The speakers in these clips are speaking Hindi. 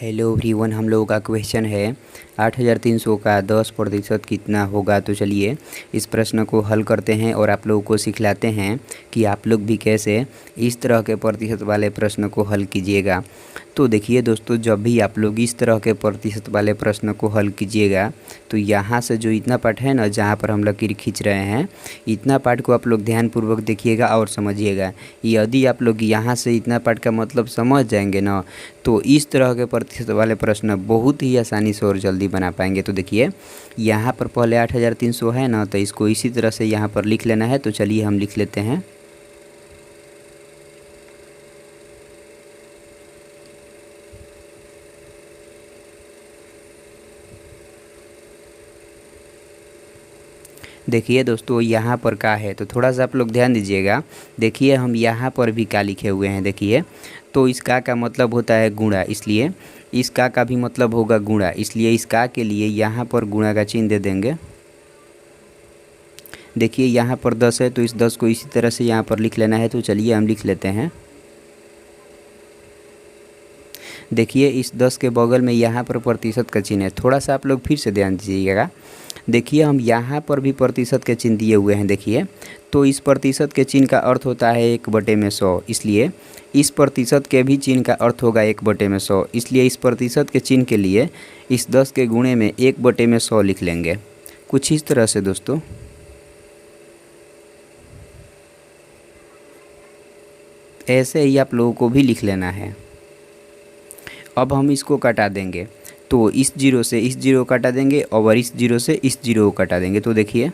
हेलो एवरीवन, हम लोगों का क्वेश्चन है 8300 का 10% कितना होगा। तो चलिए इस प्रश्न को हल करते हैं और आप लोगों को सिखलाते हैं कि आप लोग भी कैसे इस तरह के प्रतिशत वाले प्रश्न को हल कीजिएगा। तो देखिए दोस्तों, जब भी आप लोग इस तरह के प्रतिशत वाले प्रश्न को हल कीजिएगा तो यहाँ से जो इतना पार्ट है ना, जहाँ पर हम लकीर खींच रहे हैं, इतना पार्ट को आप लोग ध्यानपूर्वक देखिएगा और समझिएगा। यदि आप लोग यहाँ से इतना पार्ट का मतलब समझ जाएंगे ना, तो इस तरह के प्रतिशत वाले प्रश्न बहुत ही आसानी से और जल्दी बना पाएंगे। तो देखिए यहाँ पर पहले 8300 है ना, तो इसको इसी तरह से यहाँ पर लिख लेना है। तो चलिए हम लिख लेते हैं। देखिए दोस्तों, यहाँ पर का है तो थोड़ा सा आप लोग ध्यान दीजिएगा। देखिए हम यहाँ पर भी का लिखे हुए हैं। देखिए तो इस का मतलब होता है गुणा, इसलिए इस का भी मतलब होगा गुणा, इसलिए इस का के लिए यहाँ पर गुणा का चिन्ह दे देंगे। देखिए यहाँ पर 10 है तो इस 10 को इसी तरह से यहाँ पर लिख लेना है। तो चलिए हम लिख लेते हैं। देखिए इस 10 के बगल में यहाँ पर प्रतिशत का चिन्ह है। थोड़ा सा आप लोग फिर से ध्यान दीजिएगा। देखिए हम यहाँ पर भी प्रतिशत के चिन्ह दिए हुए हैं। देखिए तो इस प्रतिशत के चिन्ह का अर्थ होता है 1/100, इसलिए इस प्रतिशत के भी चिन्ह का अर्थ होगा 1/100, इसलिए इस प्रतिशत के चिन्ह के लिए इस 10 के गुणे में 1/100 लिख लेंगे, कुछ इस तरह से दोस्तों। ऐसे ही आप लोगों को भी लिख लेना है। अब हम इसको काटा देंगे, तो इस जीरो से इस जीरो काटा देंगे और इस जीरो से इस जीरो को काटा देंगे। तो देखिए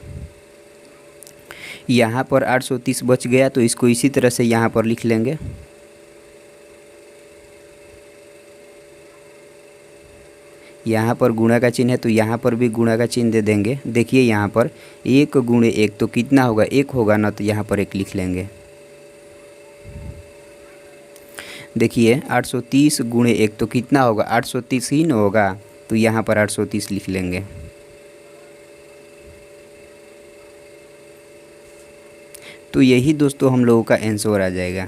यहाँ पर 830 बच गया, तो इसको इसी तरह से यहाँ पर लिख लेंगे। यहाँ पर गुणा का चिन्ह है तो यहाँ पर भी गुणा का चिन्ह दे देंगे। देखिए यहाँ पर 1 गुणे 1 तो कितना होगा, 1 होगा ना, तो यहाँ पर 1 लिख लेंगे। देखिए 830 गुणे 1 तो कितना होगा, 830 ही न होगा, तो यहाँ पर 830 लिख लेंगे। तो यही दोस्तों हम लोगों का आंसर आ जाएगा।